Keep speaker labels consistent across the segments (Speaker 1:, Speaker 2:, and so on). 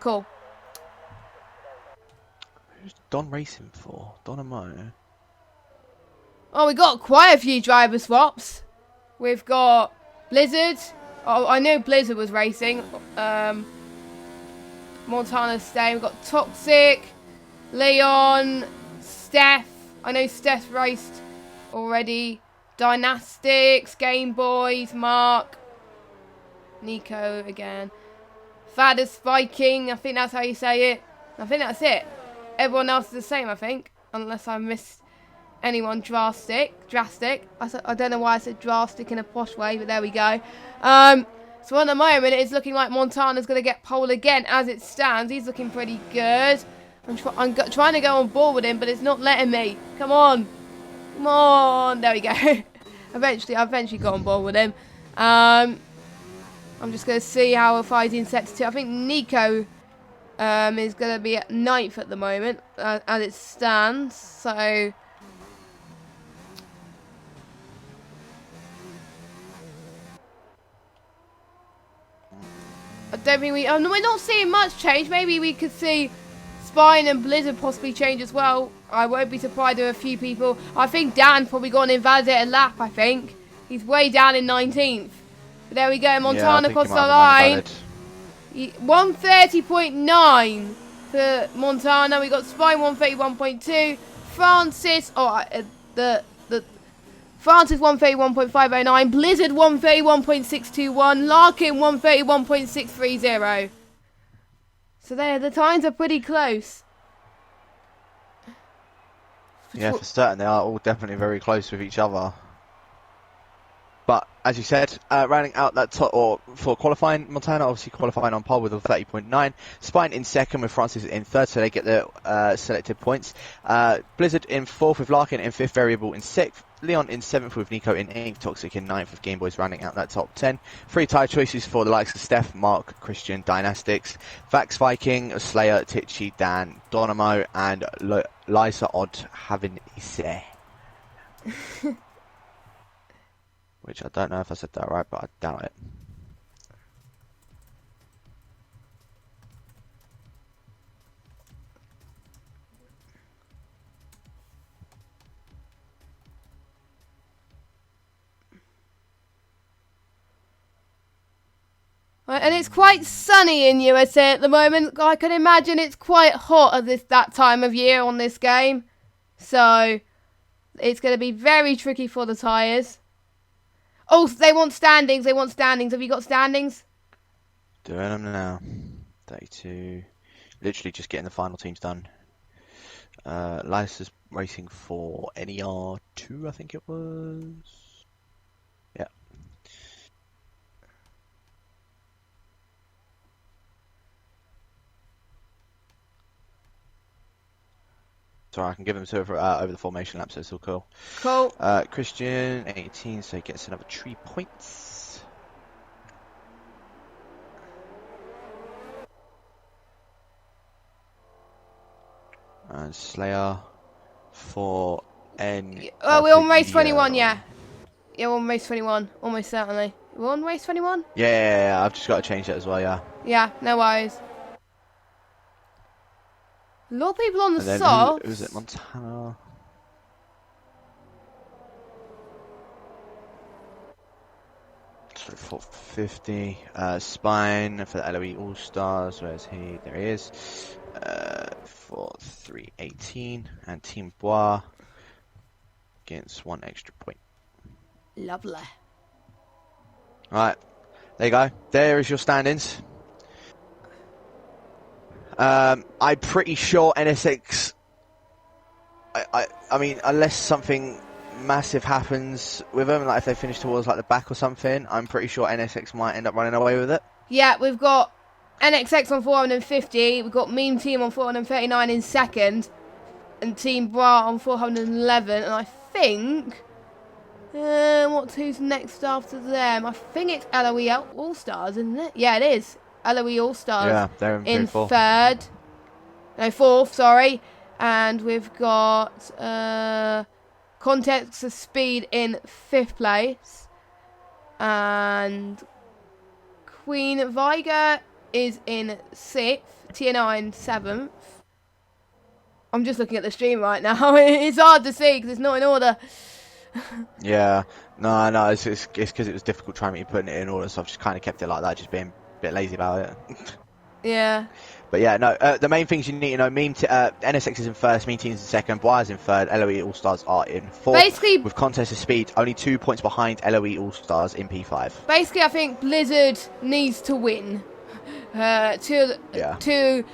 Speaker 1: cool.
Speaker 2: Who's Don racing for? Donamo.
Speaker 1: Oh, we got quite a few driver swaps. We've got Blizzard. Oh, I know Blizzard was racing. Montana staying. We've got Toxic, Leon, Steph. I know Steph raced already. Dynastics, Game Boys, Mark, Nico again. Fadders Viking. I think that's how you say it. I think that's it. Everyone else is the same, I think, unless I missed anyone drastic. I don't know why I said drastic in a posh way, but there we go. So at the moment, it's looking like Montana's going to get pole again as it stands. He's looking pretty good. I'm trying to go on board with him, but it's not letting me. Come on. Come on. There we go. I eventually got on board with him. I'm just going to see how far he's in sector 2. I think Nico is going to be at 9th at the moment as it stands. So I don't think we're not seeing much change. Maybe we could see Spine and Blizzard possibly change as well. I won't be surprised with a few people. I think Dan probably got an invalidated lap, I think. He's way down in 19th. But there we go, Montana across the line. 130.9 for Montana. We got Spine 131.2. Francis, Francis 131.509, Blizzard 131.621, Larkin 131.630. So there, the times are pretty close.
Speaker 2: Yeah, for certain, they are all definitely very close with each other. But as you said, rounding out that top, or for qualifying, Montana obviously qualifying on pole with a 30.9. Spine in second with Francis in third, so they get the selected points. Blizzard in fourth with Larkin in fifth, Variable in sixth. Leon in 7th with Nico in 8th, Toxic in 9th with Game Boys rounding out that top 10. 3 tyre choices for the likes of Steph, Mark, Christian, Dynastics, Vax Viking, Slayer, Titchy, Dan, Donamo, and Lisa Odd having Isse. Which I don't know if I said that right, but I doubt it.
Speaker 1: And it's quite sunny in USA at the moment. I can imagine it's quite hot at that time of year on this game. So it's going to be very tricky for the tyres. Oh, they want standings. Have you got standings?
Speaker 2: Doing them now. 32. Literally just getting the final teams done. Lisa's racing for NER 2, I think it was. Yeah. Sorry, I can give them to over the formation lap, so it's all cool.
Speaker 1: Cool.
Speaker 2: Christian, 18, so he gets another 3 points. And Slayer for N.
Speaker 1: Oh, we're on race 21, yeah. Yeah, we're on race 21, almost certainly. We're on race 21?
Speaker 2: Yeah, I've just got to change that as well, yeah.
Speaker 1: Yeah, no worries. A lot of people on the softs.
Speaker 2: Who was it? Montana. So 450. Spine for the LOE All Stars. Where's he? There he is. For 318. And Team Bois gets 1 extra point.
Speaker 1: Lovely.
Speaker 2: Right. There you go. There is your standings. I'm pretty sure NSX. I mean, unless something massive happens with them, like if they finish towards like the back or something, I'm pretty sure NSX might end up running away with it.
Speaker 1: Yeah, we've got NXX on 450. We've got Meme Team on 439 in second, and Team Bra on 411. And I think who's next after them? I think it's LOE All Stars, isn't it? Yeah, it is. LOE All Stars.
Speaker 2: Yeah, they're in
Speaker 1: third. No, fourth, sorry. And we've got Context of Speed in 5th place. And Queen Viger is in 6th. TNI in 7th. I'm just looking at the stream right now. It's hard to see because it's not in order.
Speaker 2: Yeah, no, it's because it was difficult trying to putting it in order, so I've just kind of kept it like that, just being a bit lazy about it.
Speaker 1: Yeah.
Speaker 2: But yeah, no, the main things you need to know, NSX is in 1st, Meme Team's in 2nd, Boy's in 3rd, LOE All-Stars are in 4th.
Speaker 1: Basically,
Speaker 2: with Contest of Speed, only 2 points behind LOE All-Stars in P5.
Speaker 1: Basically, I think Blizzard needs to win. Basically,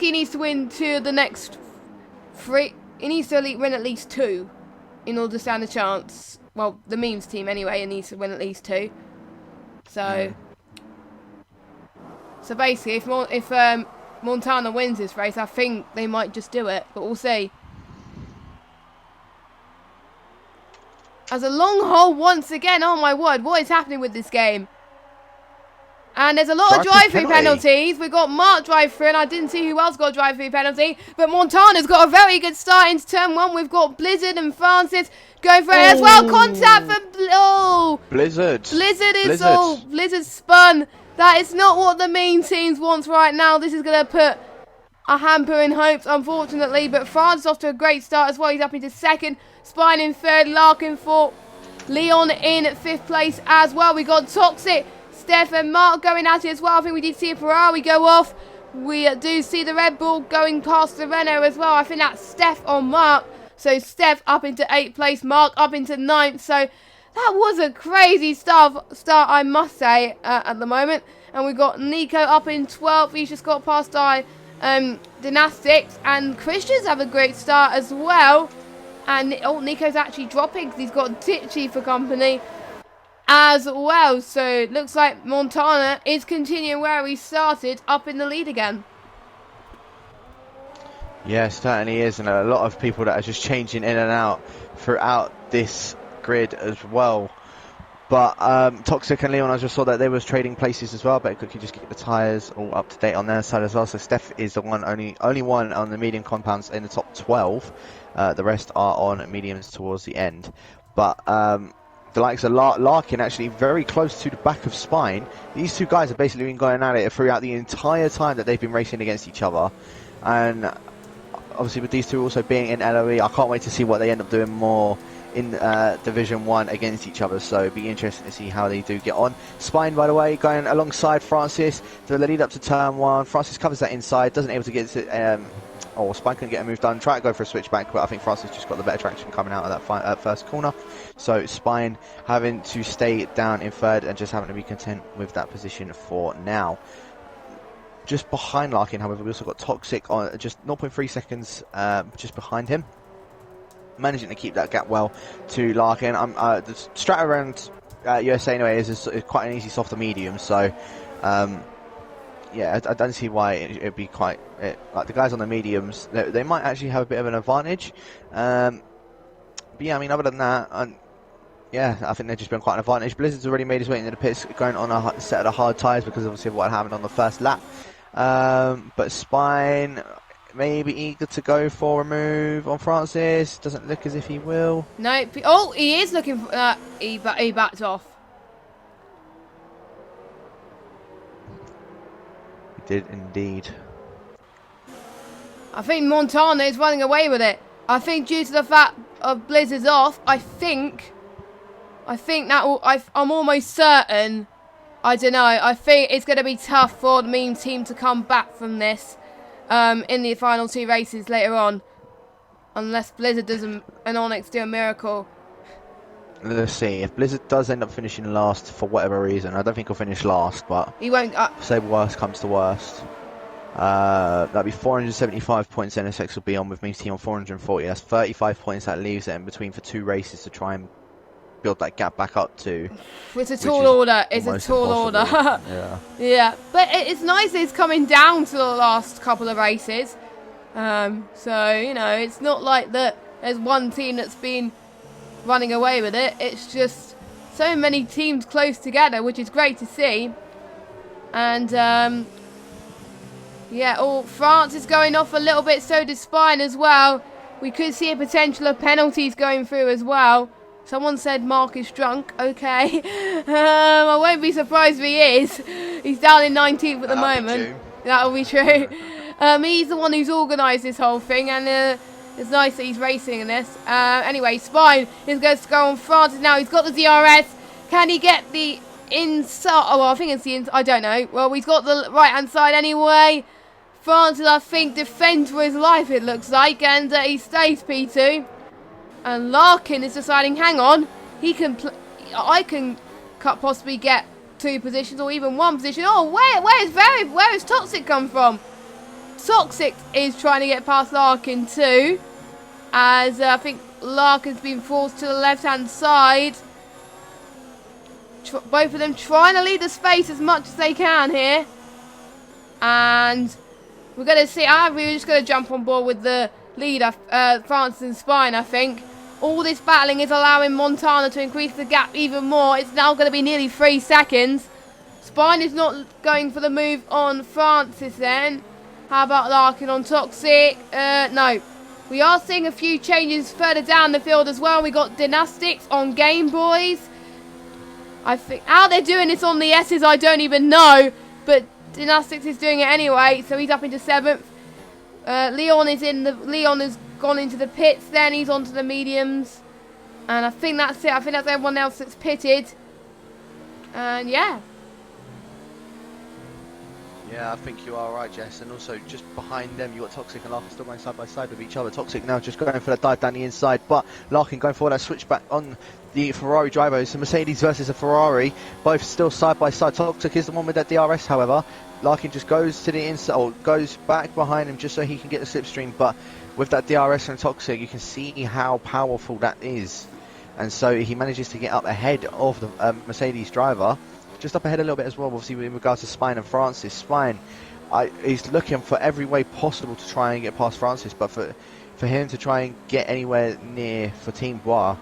Speaker 1: he needs to win to the next 3. He needs to win at least 2 in order to stand a chance. Well, the memes team anyway, it needs to win at least 2. So basically, if Montana wins this race, I think they might just do it, but we'll see. As a long hole once again, oh my word, what is happening with this game? And there's a lot of drive-through penalties. We've got Mark drive-through, and I didn't see who else got a drive-through penalty. But Montana's got a very good start into turn 1. We've got Blizzard and Francis going for it as well. Contact for
Speaker 2: Blizzard.
Speaker 1: Blizzard spun. That is not what the main teams wants right now. This is going to put a hamper in hopes, unfortunately. But Francis off to a great start as well. He's up into 2nd. Spine in 3rd. Larkin 4th. Leon in 5th place as well. We got Toxic, Steph and Mark going at it as well. I think we did see a Ferrari go off. We do see the Red Bull going past the Renault as well. I think that's Steph on Mark. So Steph up into 8th place. Mark up into 9th. So that was a crazy start, I must say, at the moment. And we've got Nico up in 12th. He's just got past our Dynastics. And Christians have a great start as well. And Nico's actually dropping because he's got Titchy for company as well. So it looks like Montana is continuing where he started, up in the lead again.
Speaker 2: Yeah, certainly is. And a lot of people that are just changing in and out throughout this grid as well. But Toxic and Leon, I just saw that they was trading places as well, but quickly just keep the tyres all up to date on their side as well. So Steph is the only one on the medium compounds in the top 12. The rest are on mediums towards the end. But the likes of Larkin actually very close to the back of Spine. These two guys have basically been going at it throughout the entire time that they've been racing against each other. And obviously with these two also being in LOE, I can't wait to see what they end up doing more in Division 1 against each other, so it'd be interesting to see how they do get on. Spine, by the way, going alongside Francis to the lead up to turn 1. Francis covers that inside, doesn't able to get to Spine couldn't get a move done, try to go for a switchback, but I think Francis just got the better traction coming out of that first corner. So Spine having to stay down in 3rd and just having to be content with that position for now. Just behind Larkin, however, we also got Toxic on just 0.3 seconds just behind him, managing to keep that gap well to Larkin. The strat around USA anyway is quite an easy softer medium, so yeah, I don't see why it'd be quite like the guys on the mediums. They might actually have a bit of an advantage, but yeah, I mean, other than that, yeah, I think they've just been quite an advantage. Blizzard's already made his way into the pits, going on a set of the hard tyres because obviously of what happened on the first lap. But Spine maybe eager to go for a move on Francis. Doesn't look as if he will.
Speaker 1: No. Oh, he is looking for... he backed off.
Speaker 2: He did indeed.
Speaker 1: I think Montana is running away with it. I think due to the fact of Blizzard's off, I think that will... I'm almost certain... I don't know. I think it's going to be tough for the meme team to come back from this. In the final 2 races later on, unless Blizzard does an Onyx do a miracle.
Speaker 2: Let's see, if Blizzard does end up finishing last for whatever reason, I don't think he'll finish last, but
Speaker 1: he won't.
Speaker 2: Say worst comes to worst, that'd be 475 points. NSX will be on with Meme's team on 440. That's 35 points that leaves it in between for 2 races to try and build that gap back up to.
Speaker 1: It's a tall order. It's a tall order.
Speaker 2: Yeah.
Speaker 1: Yeah, but it's nice that it's coming down to the last couple of races. So you know, it's not like that. There's one team that's been running away with it. It's just so many teams close together, which is great to see. And yeah, France is going off a little bit. So does Spine as well. We could see a potential of penalties going through as well. Someone said Mark is drunk. Okay. I won't be surprised if he is. He's down in 19th at the
Speaker 2: That'll be
Speaker 1: moment.
Speaker 2: June.
Speaker 1: That'll be true. He's the one who's organised this whole thing, and it's nice that he's racing in this. Anyway, Spine is going to go on Francis now. He's got the DRS. Can he get the inside? Oh, well, I think it's the inside. I don't know. Well, he's got the right-hand side anyway. Francis, I think, defends for his life, it looks like, and he stays P2. And Larkin is deciding, hang on, he can. I can possibly get 2 positions or even 1 position. Oh, where has Toxic come from? Toxic is trying to get past Larkin too, as I think Larkin's been forced to the left-hand side. Both of them trying to lead the space as much as they can here, and we're going to see. We're just going to jump on board with the leader, Francis and Spine. I think all this battling is allowing Montana to increase the gap even more. It's now going to be nearly 3 seconds. Spine is not going for the move on Francis then. How about Larkin on Toxic? No. We are seeing a few changes further down the field as well. We got Dynastics on Game Boys. I think how they're doing this on the S's, I don't even know. But Dynastics is doing it anyway, so he's up into 7th. Leon has gone into the pits, then he's onto the mediums. And I think that's it. I think that's everyone else that's pitted. And yeah.
Speaker 2: Yeah, I think you are right, Jess. And also, just behind them, you've got Toxic and Larkin still going side by side with each other. Toxic now just going for that dive down the inside, but Larkin going for that switchback on the Ferrari driver. It's a Mercedes versus a Ferrari, both still side by side. Toxic is the one with that DRS, however. Larkin just goes to the inside, or goes back behind him just so he can get the slipstream. But with that DRS from Toxic, you can see how powerful that is. And so he manages to get up ahead of the Mercedes driver. Just up ahead a little bit as well, obviously, in regards to Spine and Francis. Spine, he's looking for every way possible to try and get past Francis, but for him to try and get anywhere near for Team Bois,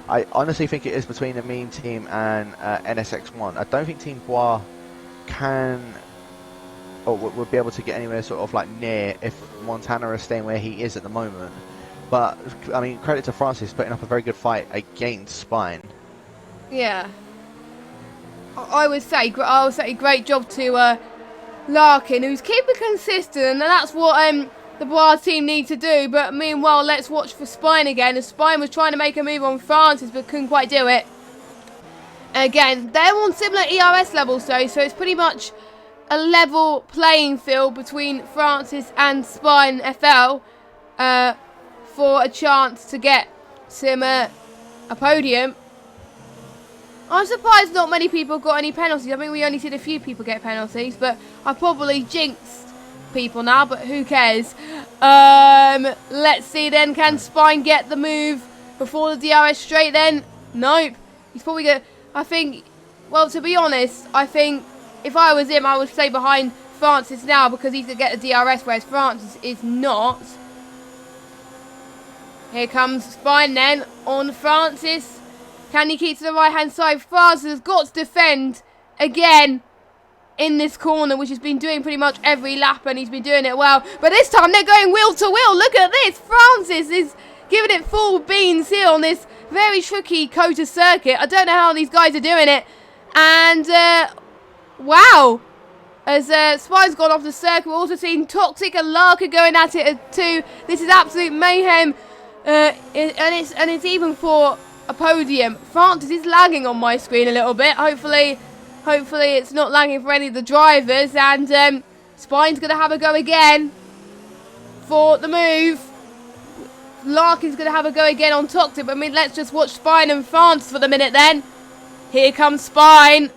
Speaker 2: I honestly think it is between the Mean Team and NSX1. I don't think Team Bois can or would be able to get anywhere sort of like near if Montana is staying where he is at the moment. But, I mean, credit to Francis putting up a very good fight against Spine.
Speaker 1: Yeah. I would say great job to Larkin, who's keeping consistent, and that's what the Bois team need to do. But meanwhile, let's watch for Spine again. As Spine was trying to make a move on Francis, but couldn't quite do it. Again, they're on similar ERS levels though, so it's pretty much a level playing field between Francis and Spine FL for a chance to get some a podium. I'm surprised not many people got any penalties. I think we only seen a few people get penalties, but I probably jinxed people now, but who cares? Let's see then, can Spine get the move before the DRS straight then? Nope. He's probably going to, I think, well, to be honest, I think if I was him, I would stay behind Francis now because he's going to get the DRS, whereas Francis is not. Here comes Spine then on Francis. Can he keep to the right-hand side? Francis has got to defend again in this corner, which he's been doing pretty much every lap, and he's been doing it well. But this time they're going wheel to wheel. Look at this. Francis is giving it full beans here on this very tricky Kota circuit. I don't know how these guys are doing it. And, wow. As Spine's gone off the circuit, we've also seen Toxic and Larkin going at it too. This is absolute mayhem. And it's even for a podium. Francis is lagging on my screen a little bit. Hopefully it's not lagging for any of the drivers. And Spine's going to have a go again for the move. Larkin's going to have a go again on Toxic. But I mean, let's just watch Spine and Francis for the minute then. Here comes Spine.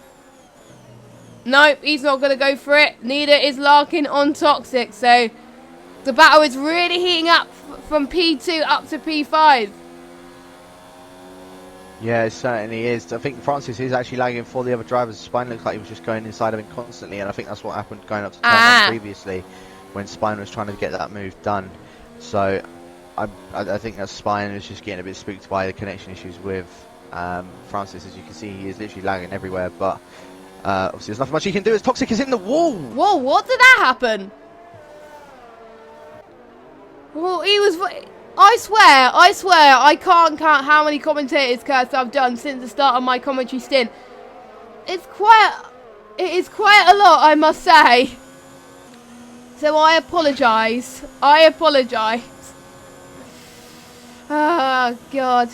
Speaker 1: Nope, he's not going to go for it. Neither is Larkin on Toxic. So the battle is really heating up from P2 up to P5.
Speaker 2: Yeah, it certainly is. I think Francis is actually lagging for the other drivers. Spine looks like he was just going inside of him constantly, and I think that's what happened going up to turn one previously when Spine was trying to get that move done. So I think that Spine is just getting a bit spooked by the connection issues with Francis. As you can see, he is literally lagging everywhere, but obviously there's nothing much he can do as Toxic is in the wall.
Speaker 1: Whoa, what did that happen? Well, he was... I swear, I can't count how many commentators cuts I've done since the start of my commentary stint. It's quite It is quite a lot, I must say. So I apologise. I apologise. Oh, God.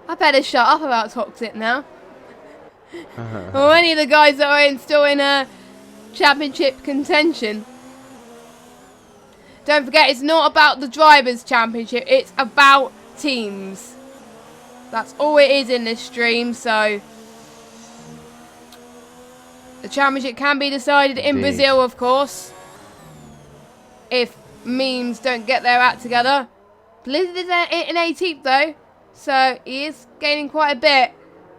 Speaker 1: I better shut up about Toxic now. Or any of the guys that are still in a championship contention. Don't forget, it's not about the Drivers' Championship. It's about teams. That's all it is in this stream, so... The championship can be decided in Brazil, of course. If memes don't get their act together. Blizzard is in 18th though, so he is gaining quite a bit.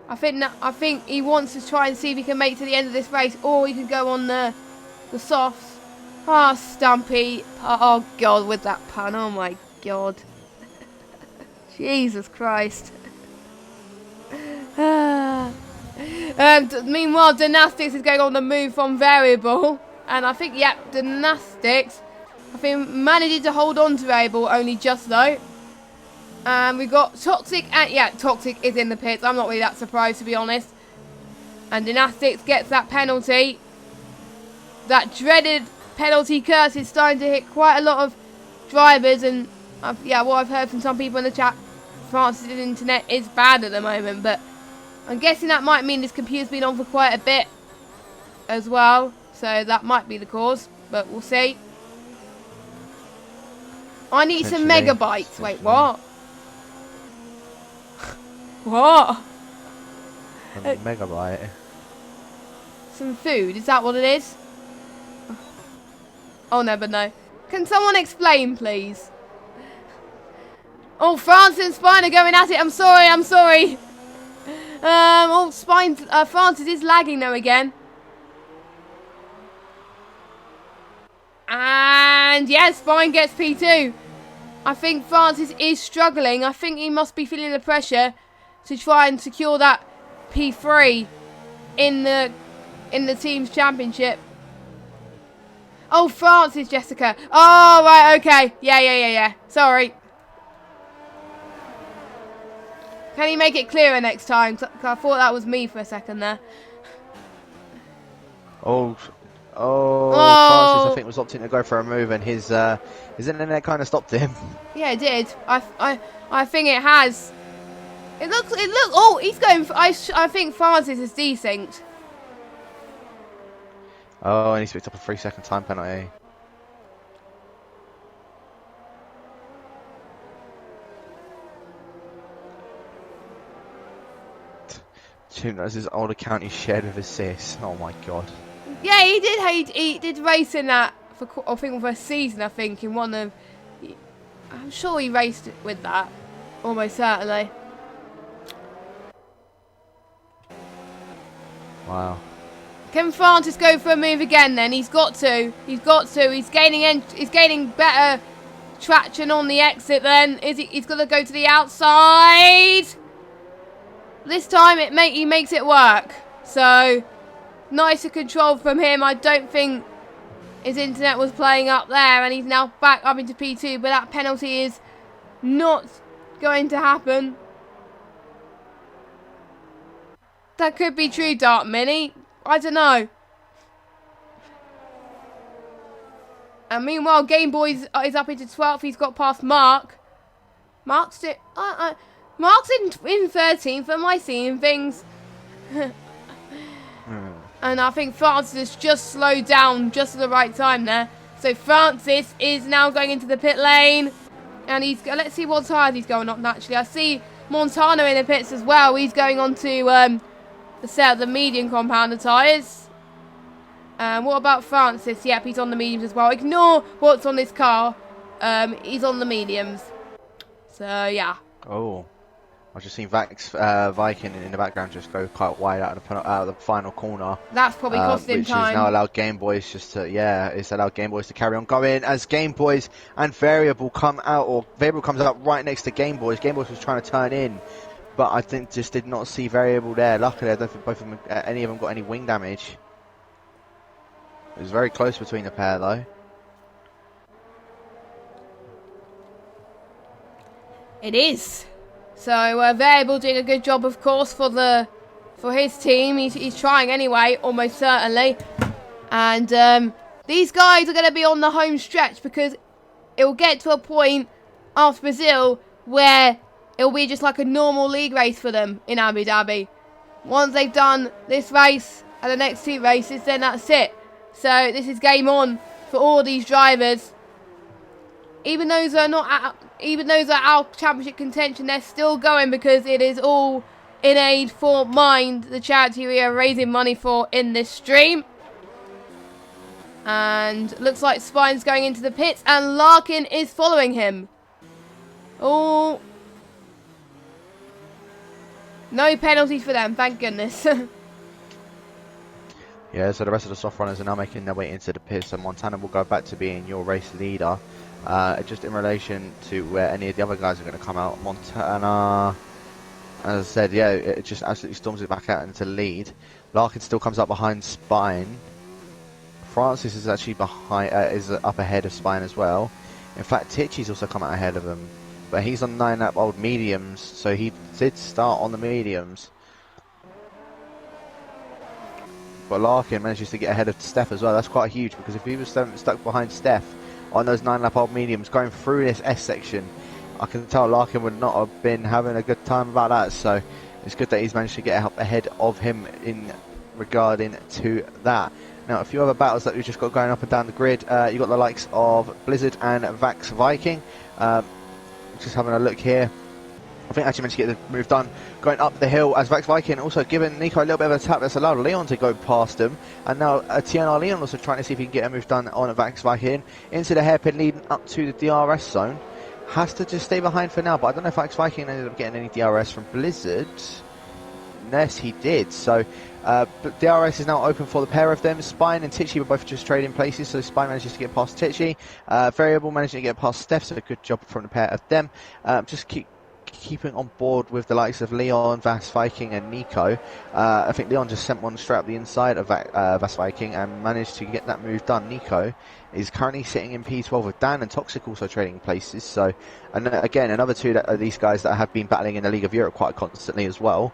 Speaker 1: I think he wants to try and see if he can make it to the end of this race, or he can go on the softs. Ah, Stumpy. Oh God, with that pun. Oh my God. Jesus Christ. Meanwhile, Dynastics is going on the move from variable, and I think, yep, Dynastics, I think, managing to hold on to variable only just though. And we've got Toxic, and yeah, Toxic is in the pits. I'm not really that surprised, to be honest. And Dynastics gets that penalty. That dreaded penalty curse is starting to hit quite a lot of drivers, and yeah, what I've heard from some people in the chat, France's internet is bad at the moment, but I'm guessing that might mean this computer's been on for quite a bit as well, so that might be the cause, but we'll see. I need some megabytes. Wait, what? What?
Speaker 2: A megabyte.
Speaker 1: Some food, is that what it is? Oh no, but no. Can someone explain, please? Oh, France and Spine are going at it. I'm sorry, I'm sorry. Oh, Francis is lagging though again. And yes, Spine gets P2. I think Francis is struggling. I think he must be feeling the pressure to try and secure that P3 in the team's championship. Oh, Francis, Jessica. Oh, right, okay. Yeah. Sorry. Can you make it clearer next time? 'Cause I thought that was me for a second there.
Speaker 2: Oh, Francis, I think, was opting to go for a move, and his internet kind of stopped him.
Speaker 1: Yeah, it did. I think it has. It looks. Oh, he's going. I think Francis is desynced.
Speaker 2: Oh, and he's picked up a 3-second time penalty. Jim knows his old account he shared with his sis. Oh my God.
Speaker 1: Yeah, he did. He did race in that for, I think, for a season. I think in one of. I'm sure he raced with that, almost certainly.
Speaker 2: Wow.
Speaker 1: Can Francis go for a move again? Then he's got to. He's gaining better traction on the exit. Then he's got to go to the outside. This time he makes it work. So nicer control from him. I don't think his internet was playing up there, and he's now back up into P2. But that penalty is not going to happen. That could be true, Dark Mini. I don't know. And meanwhile, Game Boy is up into 12th. He's got past Mark. Mark's in 13th. Am I seeing things? And I think Francis just slowed down just at the right time there. So Francis is now going into the pit lane. And let's see what tyres he's going on, actually. I see Montano in the pits as well. He's going on to the medium compounder tyres. What about Francis? Yep, he's on the mediums as well. Ignore what's on this car. He's on the mediums. So, yeah.
Speaker 2: Oh. I've just seen Viking in the background just go quite wide out of the final corner.
Speaker 1: That's probably cost him time.
Speaker 2: Which has now allowed Game Boys it's allowed Game Boys to carry on going as Game Boys and Variable come out, or Variable comes out right next to Game Boys. Game Boys was trying to turn in, but I think just did not see Variable there. Luckily, I don't think both of them, any of them got any wing damage. It was very close between the pair though.
Speaker 1: It is. So Variable doing a good job, of course, for the for his team. He's trying anyway, almost certainly. And these guys are going to be on the home stretch because it will get to a point after Brazil where it will be just like a normal league race for them in Abu Dhabi. Once they've done this race and the next 2 races, then that's it. So this is game on for all these drivers. Even those that are not out of championship contention, they're still going because it is all in aid for Mind, the charity we are raising money for in this stream. And looks like Spine's going into the pits and Larkin is following him. Oh, no penalties for them, thank goodness.
Speaker 2: Yeah, so the rest of the soft runners are now making their way into the pits, and Montana will go back to being your race leader. Just in relation to where any of the other guys are going to come out, Montana, as I said, yeah, it just absolutely storms it back out into the lead. Larkin still comes up behind Spine. Francis is actually behind, is up ahead of Spine as well. In fact, Tichy's also come out ahead of him, but he's on 9-lap old mediums, so he did start on the mediums. But Larkin manages to get ahead of Steph as well. That's quite huge, because if he was stuck behind Steph on those 9-lap old mediums going through this S section, I can tell Larkin would not have been having a good time about that. So it's good that he's managed to get up ahead of him in regarding to that. Now, a few other battles that we've just got going up and down the grid. You've got the likes of Blizzard and Vax Viking. Just having a look here. I think actually managed to get the move done going up the hill as Vax Viking also giving Nico a little bit of a tap that's allowed Leon to go past him. And now TNR Leon also trying to see if he can get a move done on Vax Viking into the hairpin leading up to the DRS zone. Has to just stay behind for now, but I don't know if Vax Viking ended up getting any DRS from Blizzard. Yes, he did. So DRS is now open for the pair of them. Spine and Tichy were both just trading places, so Spine manages to get past Tichy. Variable managing to get past Steph, so a good job from the pair of them. Just keeping on board with the likes of Leon, Vas Viking and Nico. I think Leon just sent one straight up the inside of Vas Viking and managed to get that move done. Nico is currently sitting in P12 with Dan and Toxic also trading places. So, and again, another two that are these guys that have been battling in the League of Europe quite constantly as well.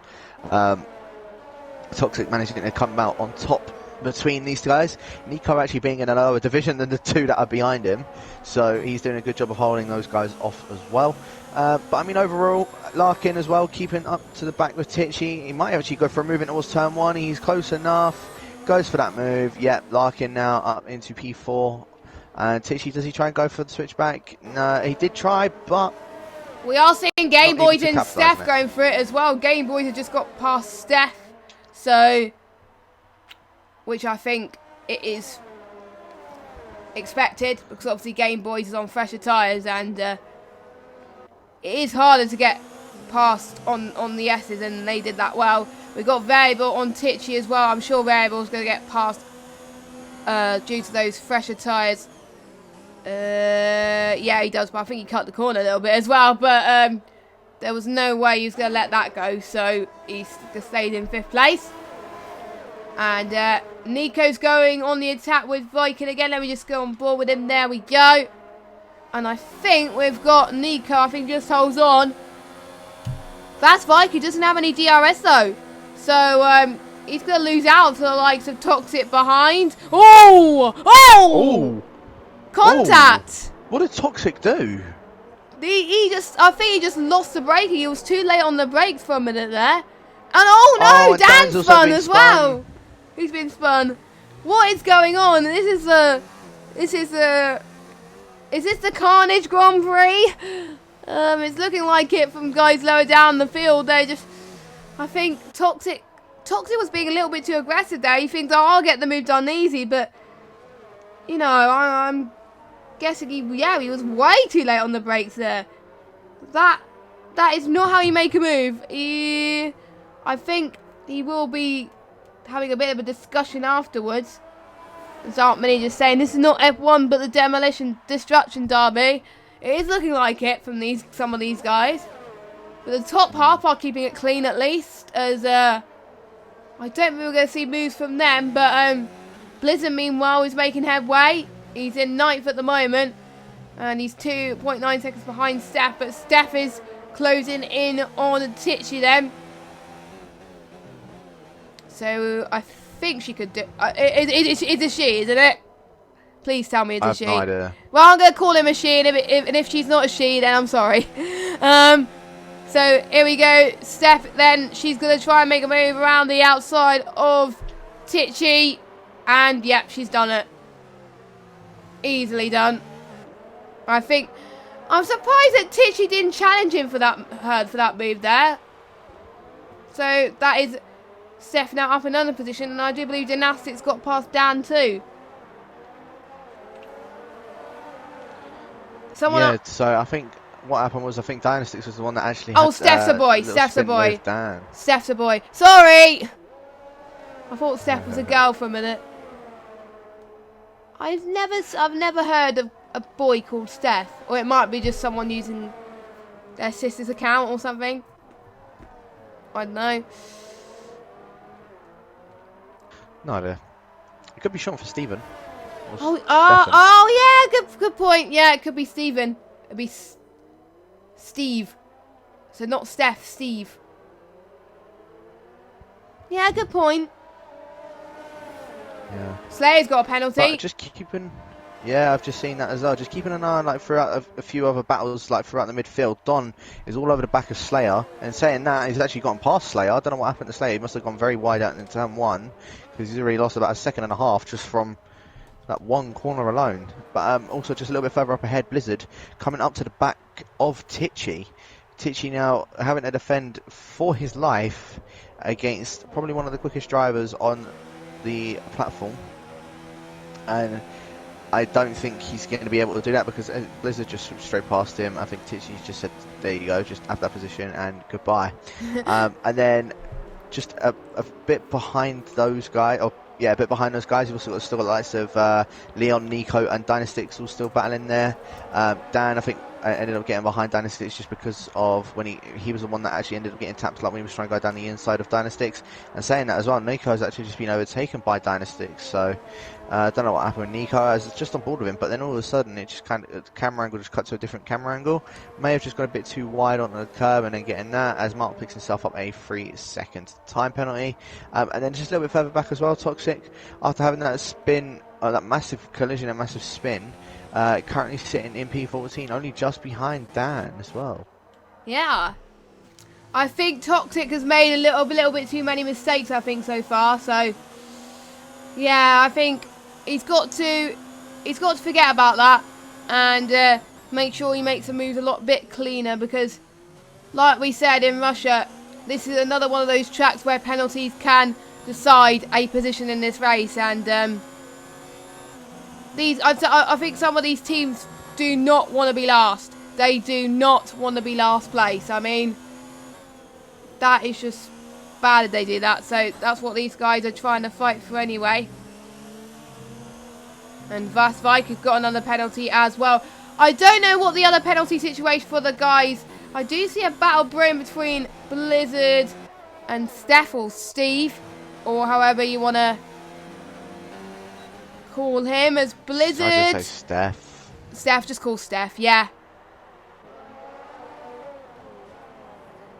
Speaker 2: Toxic managing to come out on top between these guys. Nico actually being in a lower division than the two that are behind him, so he's doing a good job of holding those guys off as well. But I mean, overall, Larkin as well, keeping up to the back with Tichy. He might actually go for a move in towards turn 1. He's close enough. Goes for that move. Yep, Larkin now up into P4. And Tichy, does he try and go for the switchback? No, he did try, but
Speaker 1: we are seeing Game Boys and Steph going for it as well. Game Boys have just got past Steph, so which I think it is expected, because obviously Game Boys is on fresher tyres, and it is harder to get past on the S's, and they did that well. We've got Variable on Tichy as well. I'm sure Variable's going to get past due to those fresher tyres. Yeah, he does, but I think he cut the corner a little bit as well. But there was no way he was going to let that go, so he stayed in 5th place. And Nico's going on the attack with Viking again. Let me just go on board with him. There we go. And I think we've got Nico. I think just holds on. That's Viking. Doesn't have any DRS though. So he's going to lose out to the likes of Toxic behind. Oh! Oh! Contact!
Speaker 2: Oh. What did Toxic do?
Speaker 1: I think he just lost the braking. He was too late on the brakes for a minute there. And oh no, Dan's spun as well. He's been spun. What is going on? Is this the Carnage Grand Prix? It's looking like it from guys lower down the field. I think Toxic was being a little bit too aggressive there. He thinks, oh, I'll get the move done easy, but you know, I'm guessing he was way too late on the brakes there. That is not how you make a move. I think he will be having a bit of a discussion afterwards. There's Aunt Minnie just saying this is not F1 but the demolition destruction derby. It is looking like it from some of these guys. But the top half are keeping it clean at least, as I don't think we're going to see moves from them. But Blizzard meanwhile is making headway. He's in 9th at the moment, and he's 2.9 seconds behind Steph, but Steph is closing in on Tichy then. So I think she could do. It's a she, isn't it? Please tell me it's a she.
Speaker 2: I have no idea.
Speaker 1: Well, I'm gonna call him a she, and if she's not a she, then I'm sorry. So here we go. Steph. Then she's gonna try and make a move around the outside of Tichy, and yep, she's done it. Easily done. I think. I'm surprised that Tichy didn't challenge him for that move there. So that is Steph now up in another position, and I do believe Dynastics got past Dan too.
Speaker 2: Yeah, so I think what happened was I think Dynastics was the one that actually
Speaker 1: Oh,
Speaker 2: had,
Speaker 1: Steph's a boy. Steph's a boy.
Speaker 2: Dan.
Speaker 1: Steph's a boy. Sorry! I thought Steph was a girl for a minute. I've never heard of a boy called Steph. Or it might be just someone using their sister's account or something. I don't know.
Speaker 2: No idea. It could be short for Stephen.
Speaker 1: Oh yeah, good point. Yeah, it could be Stephen. It'd be Steve. So not Steph, Steve. Yeah, good point.
Speaker 2: Yeah.
Speaker 1: Slayer's got a penalty.
Speaker 2: But just keeping. Yeah, I've just seen that as well. Just keeping an eye on, like, throughout a few other battles, like throughout the midfield. Don is all over the back of Slayer, and saying that he's actually gone past Slayer. I don't know what happened to Slayer. He must have gone very wide out in turn one because he's already lost about a second and a half just from that one corner alone. But also just a little bit further up ahead, Blizzard coming up to the back of Tichy. Tichy now having to defend for his life against probably one of the quickest drivers on the platform, and I don't think he's going to be able to do that because Blizzard just swooped straight past him. I think Tichy's just said, there you go, just have that position and goodbye. And then just a bit behind those guys, a bit behind those guys, you've also got still the likes of Leon, Nico and Dynastics all still battling there. Dan, I think, ended up getting behind Dynastics just because of when he was the one that actually ended up getting tapped, like when he was trying to go down the inside of Dynastics. And saying that as well, Nico has actually just been overtaken by Dynastics, so I don't know what happened with Nico. I was just on board with him, but then all of a sudden it just the camera angle just cut to a different camera angle. May have just got a bit too wide on the curb and then getting that as Mark picks himself up a 3-second time penalty. And then just a little bit further back as well, Toxic, after having that spin, that massive collision and massive spin, currently sitting in P14, only just behind Dan as well. Yeah.
Speaker 1: I think Toxic has made a little bit too many mistakes, I think, so far. So, yeah, I think he's got to forget about that and make sure he makes the moves a bit cleaner because, like we said in Russia, this is another one of those tracks where penalties can decide a position in this race, and I think some of these teams do not want to be last. They do not want to be last place. I mean, that is just bad if they do that. So that's what these guys are trying to fight for anyway. And Vasvik has got another penalty as well. I don't know what the other penalty situation for the guys. I do see a battle brewing between Blizzard and Steph or Steve, or however you want to call him, as Blizzard.
Speaker 2: I just say Steph.
Speaker 1: Steph, just call Steph, yeah.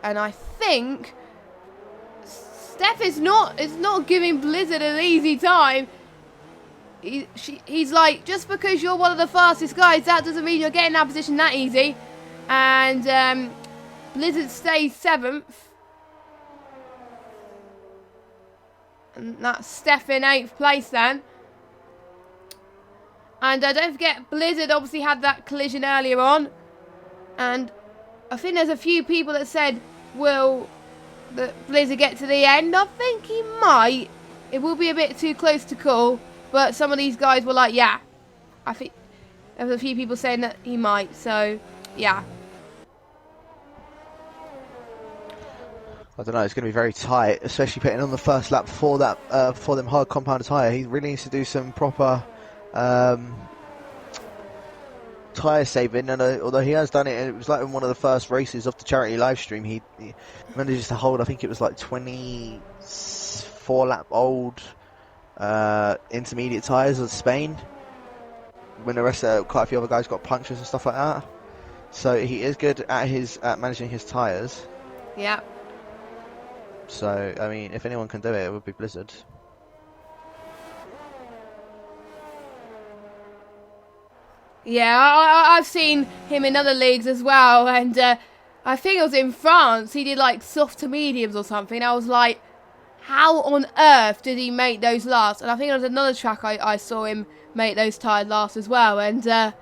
Speaker 1: And I think Steph is not giving Blizzard an easy time. He's like, just because you're one of the fastest guys, that doesn't mean you're getting that position that easy. And Blizzard stays 7th. And that's Steph in 8th place then. And don't forget, Blizzard obviously had that collision earlier on. And I think there's a few people that said, will the Blizzard get to the end? I think he might. It will be a bit too close to call. But some of these guys were like, yeah. I think there was a few people saying that he might. So, yeah.
Speaker 2: I don't know, it's going to be very tight, especially putting on the first lap for that for them hard compound tyre. He really needs to do some proper tyre saving, and although he has done it, and it was like in one of the first races of the charity live stream, he manages to hold, I think it was like 24 lap old intermediate tyres of Spain, when the rest of quite a few other guys got punctures and stuff like that. So he is good at managing his tyres.
Speaker 1: Yeah.
Speaker 2: So, I mean, if anyone can do it, it would be Blizzard.
Speaker 1: Yeah, I've seen him in other leagues as well, and I think it was in France. He did like soft to mediums or something. I was like, how on earth did he make those last? And I think there was another track I saw him make those tyres last as well. And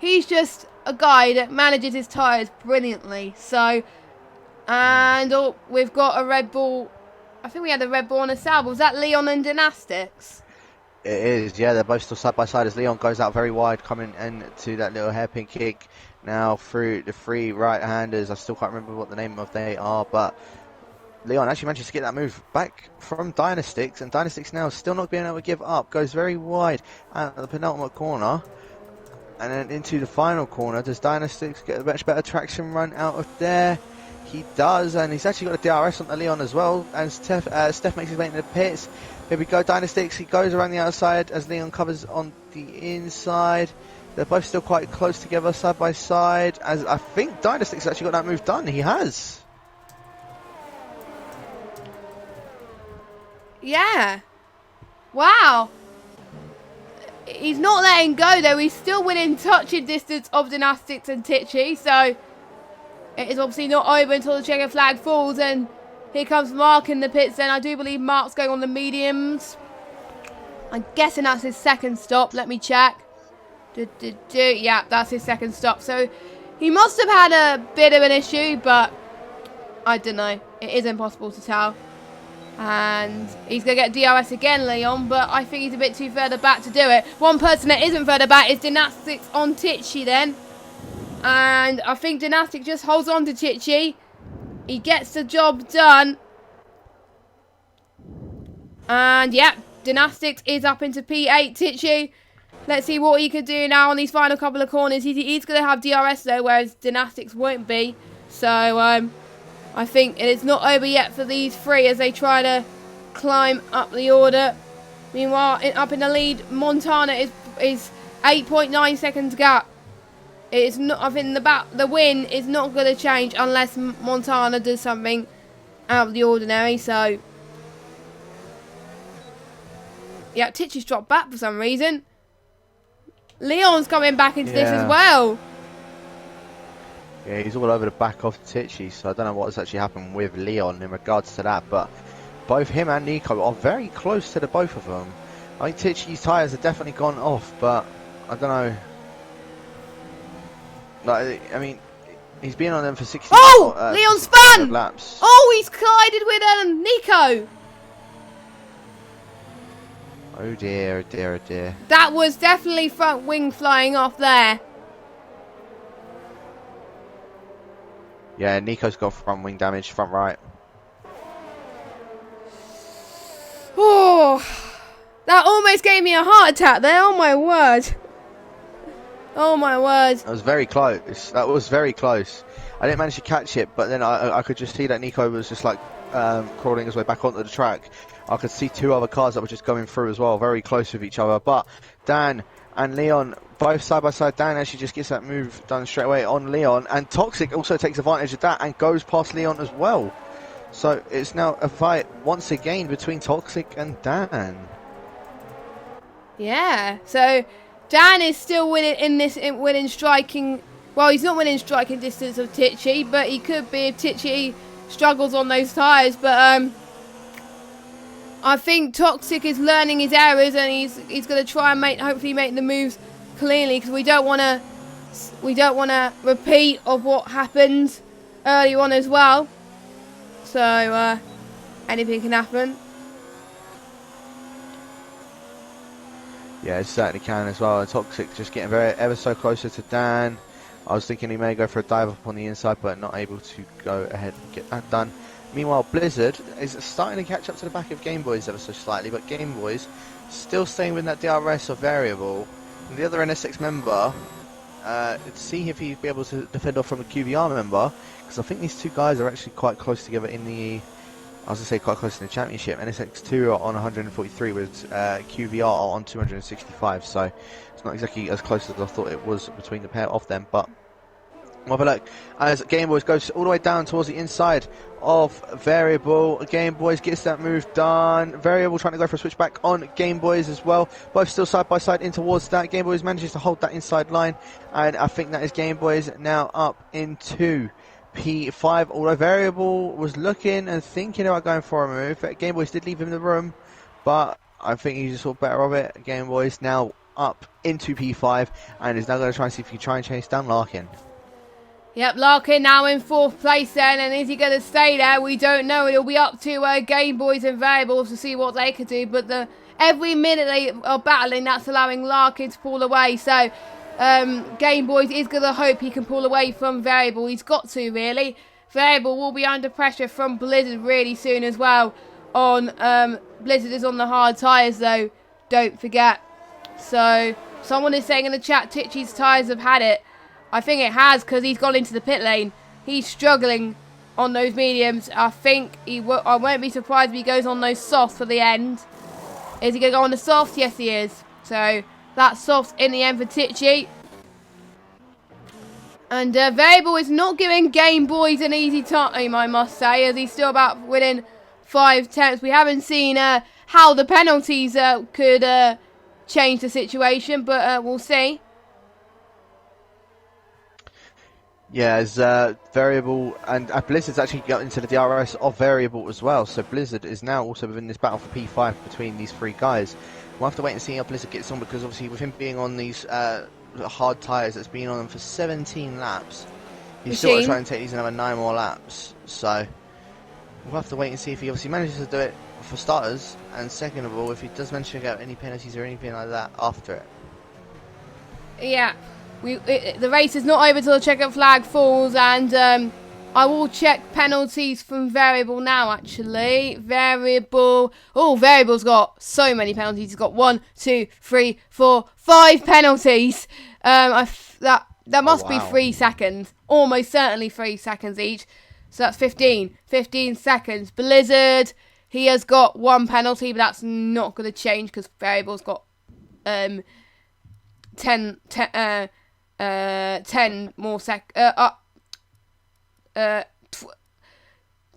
Speaker 1: he's just a guy that manages his tyres brilliantly. So, and we've got a Red Bull. I think we had a Red Bull on a Sauber. Was that Leon and Dynastics?
Speaker 2: It is, yeah, they're both still side by side as Leon goes out very wide, coming into that little hairpin kick. Now through the three right-handers, I still can't remember what the name of they are, but Leon actually manages to get that move back from Dynastics, and Dynastics now still not being able to give up, goes very wide at the penultimate corner, and then into the final corner. Does Dynastics get a much better traction run out of there? He does, and he's actually got a DRS on the Leon as well, and Steph makes his way into the pits. Here we go, Dynastics, he goes around the outside as Leon covers on the inside. They're both still quite close together, side by side, as I think Dynastics actually got that move done. He has.
Speaker 1: Yeah. Wow. He's not letting go though. He's still within touching distance of Dynastics and Tichy, so it is obviously not over until the checker flag falls, and here comes Mark in the pits then. I do believe Mark's going on the mediums. I'm guessing that's his second stop. Let me check. Yeah, that's his second stop. So he must have had a bit of an issue, but I don't know. It is impossible to tell. And he's going to get DRS again, Leon, but I think he's a bit too further back to do it. One person that isn't further back is Dynastics on Tichy then. And I think Dynastic just holds on to Tichy. He gets the job done. And yeah, Dynastics is up into P8. Tichy, let's see what he can do now on these final couple of corners. He's going to have DRS though, whereas Dynastics won't be. So I think it is not over yet for these three as they try to climb up the order. Meanwhile, up in the lead, Montana is 8.9 seconds gap. It is not. I think the win is not going to change unless Montana does something out of the ordinary. So, yeah, Tichy's dropped back for some reason. Leon's coming back into this as well.
Speaker 2: Yeah, he's all over the back of Tichy, so I don't know what's actually happened with Leon in regards to that, but both him and Nico are very close to the both of them. I think Tichy's tyres have definitely gone off, but I don't know. Like, I mean, he's been on them for 60
Speaker 1: Leon spun!
Speaker 2: laps.
Speaker 1: Oh, he's collided with Nico!
Speaker 2: Oh dear, oh dear, oh dear.
Speaker 1: That was definitely front wing flying off there.
Speaker 2: Yeah, Nico's got front wing damage, front right.
Speaker 1: Oh, that almost gave me a heart attack there. Oh my word. Oh my word.
Speaker 2: That was very close. That was very close. I didn't manage to catch it, but then I could just see that Nico was just like crawling his way back onto the track. I could see two other cars that were just going through as well, very close with each other. But Dan and Leon, both side by side. Dan actually just gets that move done straight away on Leon, and Toxic also takes advantage of that and goes past Leon as well. So it's now a fight once again between Toxic and Dan.
Speaker 1: Yeah, so Dan is still winning striking. Well, he's not winning striking distance of Tichy, but he could be if Tichy struggles on those tyres. But I think Toxic is learning his errors, and he's going to try and hopefully make the moves cleanly, because we don't want to repeat of what happened early on as well. So anything can happen.
Speaker 2: Yeah, it certainly can as well. And Toxic just getting ever so closer to Dan. I was thinking he may go for a dive up on the inside, but not able to go ahead and get that done. Meanwhile, Blizzard is starting to catch up to the back of Game Boys ever so slightly, but Game Boys still staying with that DRS or variable. And the other NSX member, see if he'd be able to defend off from the QVR member, because I think these two guys are actually quite close together in the, I was going to say quite close in the championship. NSX2 are on 143 with QVR are on 265, so it's not exactly as close as I thought it was between the pair of them, but We'll have a look as Game Boys goes all the way down towards the inside of Variable. Game Boys gets that move done. Variable trying to go for a switchback on Game Boys as well. Both still side by side in towards that. Game Boys manages to hold that inside line, and I think that is Game Boys now up into P5. Although Variable was looking and thinking about going for a move, Game Boys did leave him in the room, but I think he just thought better of it. Game Boys now up into P5 and is now going to try and see if he can try and chase down Larkin.
Speaker 1: Yep, Larkin now in 4th place then, and is he going to stay there? We don't know. It'll be up to Game Boys and Variables to see what they could do, but every minute they are battling, that's allowing Larkin to pull away. So Game Boys is going to hope he can pull away from Variable. He's got to, really. Variable will be under pressure from Blizzard really soon as well. Blizzard is on the hard tyres though, don't forget. So someone is saying in the chat, Titchy's tyres have had it. I think it has, because he's gone into the pit lane. He's struggling on those mediums. I think I won't be surprised if he goes on those softs for the end. Is he going to go on the softs? Yes, he is. So that softs in the end for Titchy. And Variable is not giving Game Boys an easy time, I must say, as he's still about winning 5 tenths. We haven't seen how the penalties could change the situation, but we'll see.
Speaker 2: Yeah, as Variable and Blizzard's actually got into the DRS of Variable as well, so Blizzard is now also within this battle for P5 between these 3 guys. We'll have to wait and see how Blizzard gets on, because obviously with him being on these hard tyres that's been on them for 17 laps, he's still got to try and take these another 9 more laps, so we'll have to wait and see if he obviously manages to do it for starters, and second of all, if he does manage to get any penalties or anything like that after it.
Speaker 1: Yeah. The race is not over till the checkered flag falls, and I will check penalties from Variable now, actually. Variable's got so many penalties. He's got 1, 2, 3, 4, 5 penalties. That must be 3 seconds. Almost certainly 3 seconds each. So that's 15 seconds. Blizzard, he has got 1 penalty, but that's not going to change because Variable's got 10 more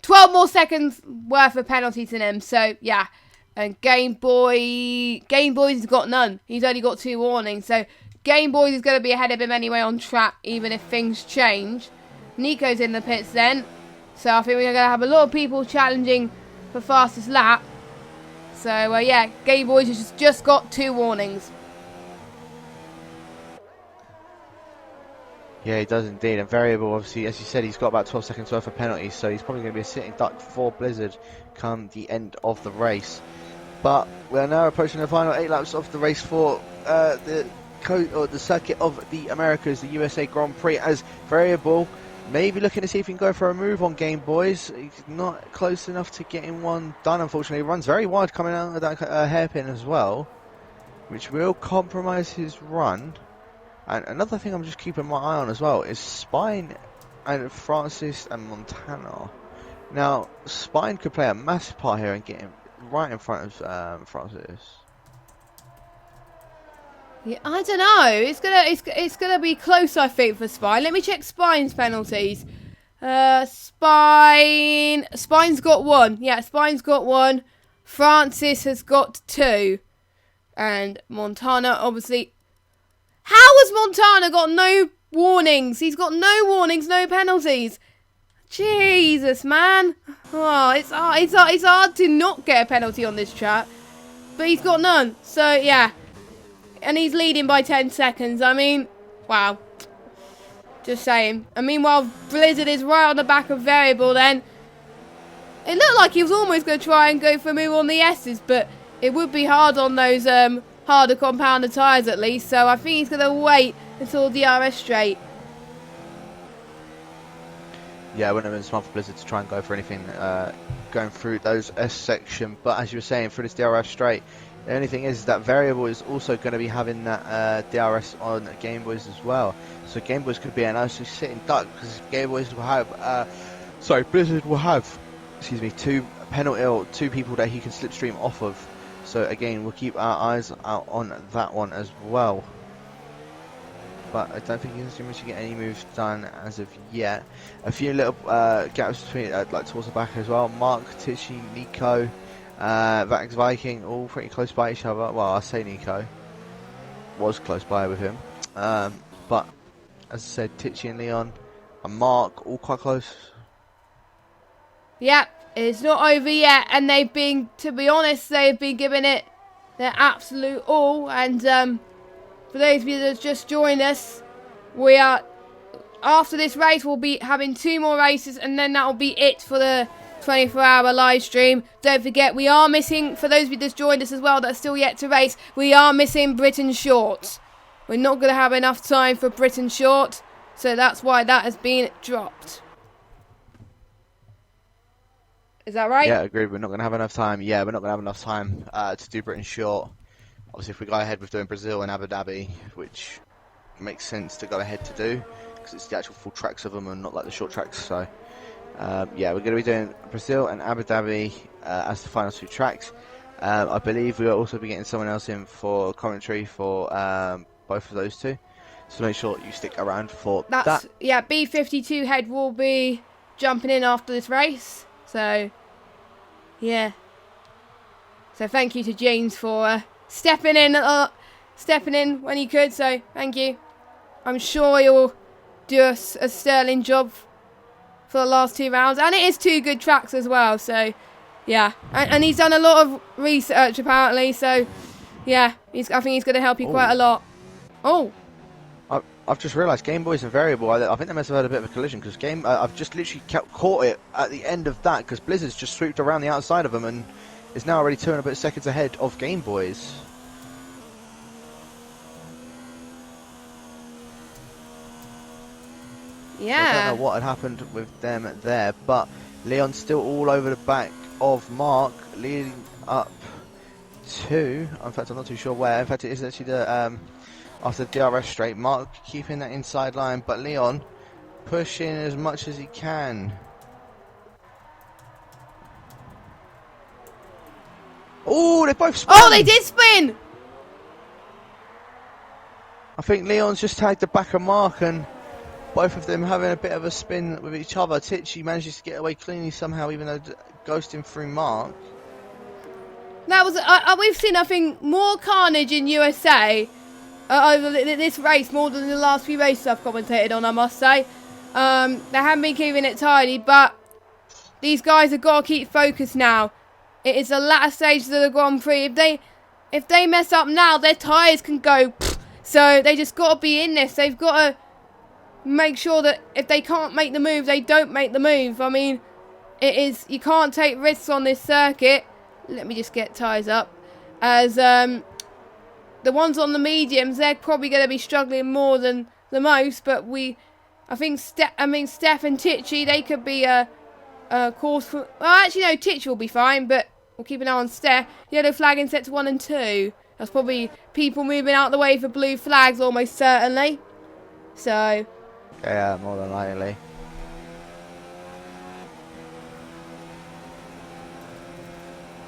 Speaker 1: 12 more seconds worth of penalties in him. So yeah, and Game Boys has got none. He's only got 2 warnings. So Game Boys is going to be ahead of him anyway on track, even if things change. Nico's in the pits then, so I think we're going to have a lot of people challenging for fastest lap. So yeah, Game Boys has just got 2 warnings.
Speaker 2: Yeah, he does indeed. And Variable, obviously, as you said, he's got about 12 seconds worth of penalties, so he's probably going to be a sitting duck for Blizzard come the end of the race. But we are now approaching the final 8 laps of the race for the circuit of the Americas, the USA Grand Prix, as Variable may be looking to see if he can go for a move on Game Boys. He's not close enough to getting one done, unfortunately. He runs very wide coming out of that hairpin as well, which will compromise his run. And another thing I'm just keeping my eye on as well is Spine and Francis and Montana. Now, Spine could play a massive part here and get him right in front of Francis.
Speaker 1: Yeah, I don't know. It's gonna be close, I think, for Spine. Let me check Spine's penalties. Spine's got 1. Yeah, Spine's got 1. Francis has got 2, and Montana obviously. How has Montana got no warnings? He's got no warnings, no penalties. Jesus, man. Oh, it's hard to not get a penalty on this track. But he's got none. So, yeah. And he's leading by 10 seconds. I mean, wow. Just saying. And meanwhile, Blizzard is right on the back of Variable then. It looked like he was almost going to try and go for a move on the S's, but it would be hard on those harder compounder tyres at least, so I think he's going to wait until DRS straight.
Speaker 2: Yeah, it wouldn't have been smart for Blizzard to try and go for anything going through those S section, but as you were saying, through this DRS straight, the only thing is that Variable is also going to be having that DRS on Game Boys as well, so Game Boys could be a nicely sitting duck, because Game Boys will have, Blizzard will have, 2 people that he can slipstream off of. So again, we'll keep our eyes out on that one as well. but I don't think he's managed to get any moves done as of yet. A few little gaps between, like towards the back as well. Mark, Tichy, Nico, Vax Viking, all pretty close by each other. Well, I say Nico was close by with him, but as I said, Tichy and Leon and Mark all quite close.
Speaker 1: Yep, it's not over yet, and they've been, to be honest, they've been giving it their absolute all. And for those of you that just joined us, we are, after this race, we'll be having 2 more races, and then that'll be it for the 24-hour live stream. Don't forget, we are missing, for those of you that just joined us as well that are still yet to race, we are missing Britain Short. We're not going to have enough time for Britain Short, so that's why that has been dropped. Is that right?
Speaker 2: Yeah, agreed. We're not going to have enough time. Yeah, we're not going to have enough time to do Britain Short. Obviously, if we go ahead with doing Brazil and Abu Dhabi, which makes sense to go ahead to do, because it's the actual full tracks of them and not like the short tracks. So, yeah, we're going to be doing Brazil and Abu Dhabi as the final 2 tracks. I believe we'll also be getting someone else in for commentary for both of those 2. So make sure you stick around for that.
Speaker 1: Yeah, B52 head will be jumping in after this race. So, yeah. So thank you to James for stepping in when he could. So thank you. I'm sure he'll do a sterling job for the last 2 rounds, and it is 2 good tracks as well. So, yeah, and he's done a lot of research apparently. So, yeah, I think he's going to help you quite a lot. Oh.
Speaker 2: I've just realised Game Boy's a variable. I think they must have had a bit of a collision because I've just literally caught it at the end of that because Blizzard's just swooped around the outside of them and is now already 2 and a bit seconds ahead of Game Boys.
Speaker 1: Yeah.
Speaker 2: So I don't know what had happened with them there, but Leon's still all over the back of Mark, leading up to. In fact, I'm not too sure where. In fact, it is actually the after the DRS straight. Mark keeping that inside line, but Leon pushing as much as he can. Oh, they both spun!
Speaker 1: Oh, they did spin!
Speaker 2: I think Leon's just tagged the back of Mark and both of them having a bit of a spin with each other. Tichy manages to get away cleanly somehow, even though ghosting through Mark.
Speaker 1: That was we've seen, I think, more carnage in USA over this race more than the last few races I've commentated on, I must say. They haven't been keeping it tidy, but these guys have got to keep focused now. It is the latter stages of the Grand Prix. If they mess up now, their tyres can go. So they just got to be in this. They've got to make sure that if they can't make the move, they don't make the move. I mean, you can't take risks on this circuit. Let me just get tyres up. As the ones on the mediums, they're probably going to be struggling more than the most. But I think Steph and Tichy, they could be a course for. Well, actually no, Tichy will be fine, but we'll keep an eye on Steph. Yellow flag in sets 1 and 2. That's probably people moving out the way for blue flags, almost certainly. So.
Speaker 2: Yeah, more than likely.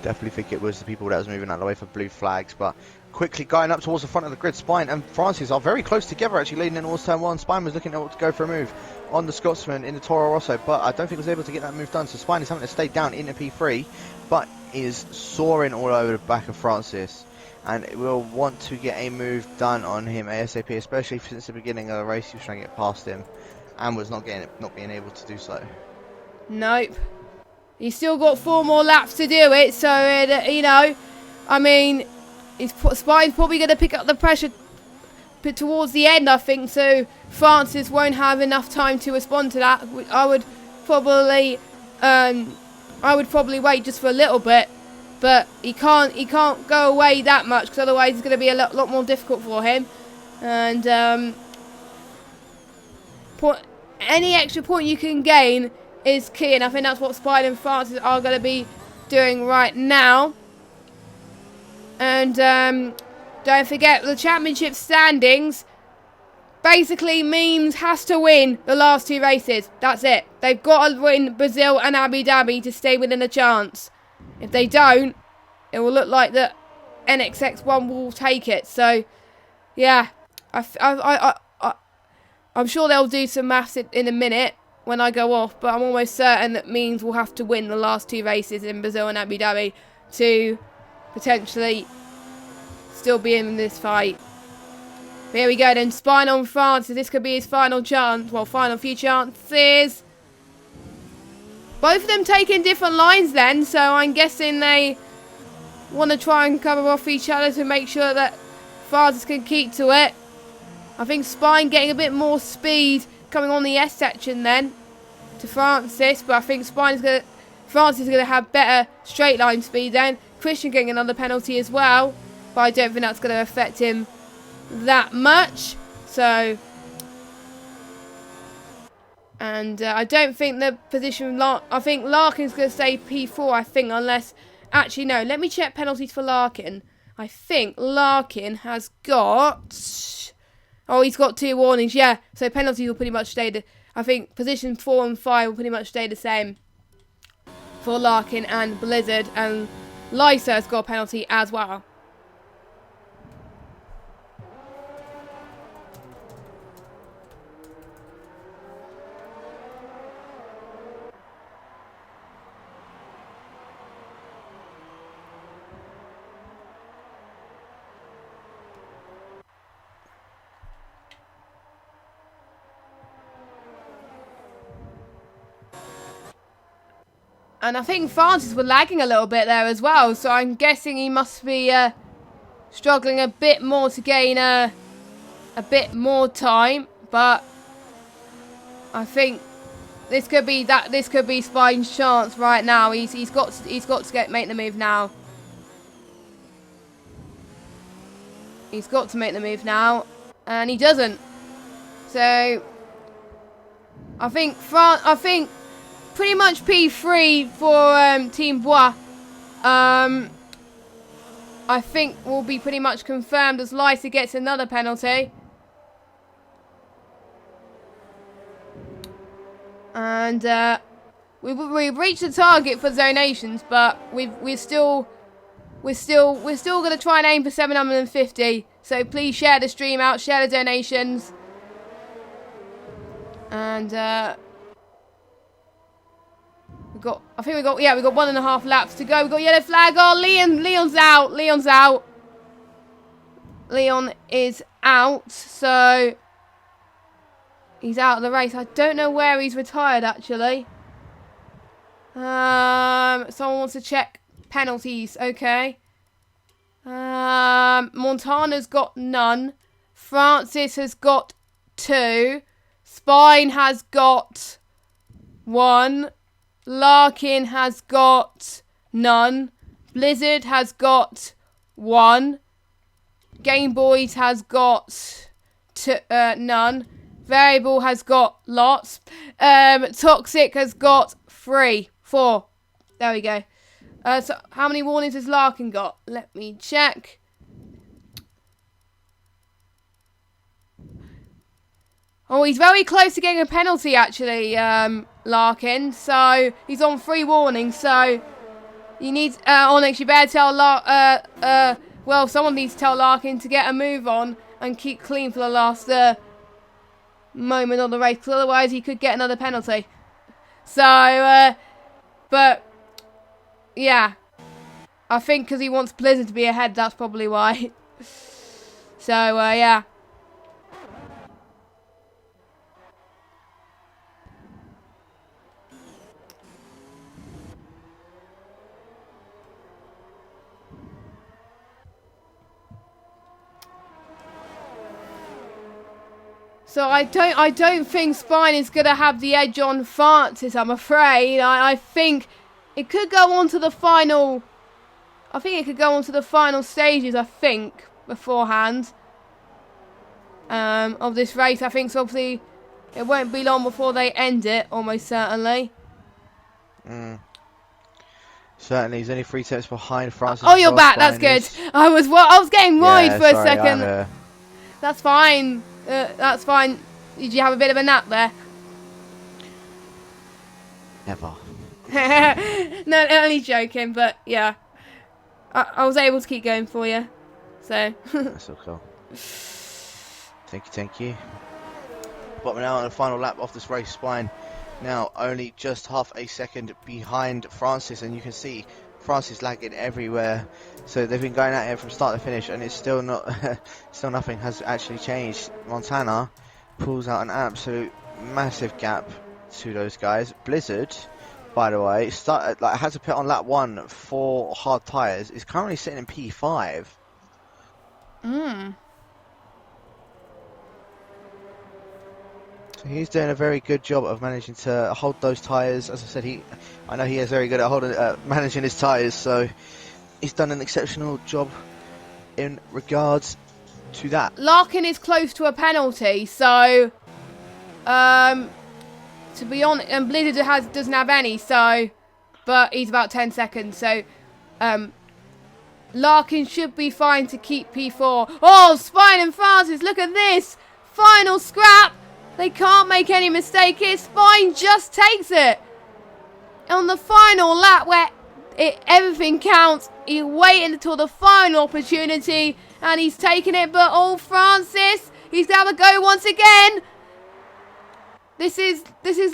Speaker 2: Definitely think it was the people that was moving out of the way for blue flags, but quickly going up towards the front of the grid. Spine and Francis are very close together, actually leading in towards turn 1. Spine was looking to go for a move on the Scotsman in the Toro Rosso, but I don't think was able to get that move done, so Spine is having to stay down into P3, but is soaring all over the back of Francis, and will want to get a move done on him ASAP, especially since the beginning of the race he was trying to get past him and was not being able to do so.
Speaker 1: Nope. He's still got 4 more laps to do it, so, you know, I mean, Spine's probably going to pick up the pressure towards the end, I think, so Francis won't have enough time to respond to that. I would probably wait just for a little bit, but he can't go away that much, because otherwise it's going to be a lot more difficult for him. And any extra point you can gain is key, and I think that's what Spine and Francis are going to be doing right now. And don't forget, the championship standings basically means has to win the last 2 races. That's it. They've got to win Brazil and Abu Dhabi to stay within a chance. If they don't, it will look like the NXX1 will take it. So, yeah, I'm sure they'll do some maths in a minute when I go off, but I'm almost certain that means we'll have to win the last 2 races in Brazil and Abu Dhabi to potentially still be in this fight. But here we go then, Spine on France. This could be his final chance. Well, final few chances. Both of them taking different lines then, so I'm guessing they want to try and cover off each other to make sure that Francis can keep to it. I think Spine getting a bit more speed coming on the S section then to Francis, but I think Francis is going to have better straight line speed then. Christian getting another penalty as well, but I don't think that's going to affect him that much. So, and I don't think the position, I think Larkin's going to stay P4, I think, unless, actually no, let me check penalties for Larkin. I think Larkin has got, oh, he's got 2 warnings, yeah, so penalties will pretty much stay, I think position 4 and 5 will pretty much stay the same for Larkin and Blizzard, and Lysa has got a penalty as well. And I think Francis were lagging a little bit there as well, so I'm guessing he must be struggling a bit more to gain a bit more time. But I think this could be Spine's chance right now. He's got to make the move now. He's got to make the move now, and he doesn't. So I think pretty much P3 for Team Bois. I think will be pretty much confirmed as Lysa gets another penalty. And we've reached the target for donations, but we're still going to try and aim for 750. So please share the stream out, share the donations, and we got 1.5 laps to go. We've got yellow flag. Oh, Leon's out. Leon is out, so he's out of the race. I don't know where he's retired, actually. Someone wants to check penalties. Okay. Montana's got none. Francis has got 2. Spine has got 1. Larkin has got none. Blizzard has got 1. Game Boys has got none. Variable has got lots. Toxic has got 4. There we go. So how many warnings has Larkin got? Let me check. Oh, he's very close to getting a penalty, actually, Larkin. So he's on 3 warnings. So you need Onyx. You better tell well, someone needs to tell Larkin to get a move on and keep clean for the last moment of the race, because otherwise he could get another penalty. So, but yeah, I think because he wants Blizzard to be ahead, that's probably why. So yeah. So I don't think Spine is going to have the edge on Francis, I'm afraid. I think it could go on to the final. I think it could go on to the final stages, I think, beforehand. Of this race. I think so obviously it won't be long before they end it, almost certainly.
Speaker 2: Certainly, he's only 3 steps behind Francis.
Speaker 1: Oh, you're back. That's good. I was getting worried for a second. That's fine. That's fine. Did you have a bit of a nap there?
Speaker 2: Never.
Speaker 1: No, only joking, but yeah. I was able to keep going for you. So.
Speaker 2: That's so cool. Thank you. but we're now on the final lap of this race. Spine now only just half a second behind Francis, and you can see Francis lagging everywhere. So they've been going at it from start to finish, and it's still not, still nothing has actually changed. Montana pulls out an absolute massive gap to those guys. Blizzard, by the way, had to put on lap 1 for hard tyres. Is currently sitting in P5. So he's doing a very good job of managing to hold those tyres. As I said, I know he is very good at managing his tyres. So he's done an exceptional job in regards to that.
Speaker 1: Larkin is close to a penalty, so to be honest, and Blizzard doesn't have any, so but he's about 10 seconds, so Larkin should be fine to keep P4. Oh, Spine and Francis, look at this! Final scrap! They can't make any mistake here. Spine just takes it. On the final lap where everything counts, he's waiting until the final opportunity and he's taken it, but oh, Francis, he's going to have a go once again. This is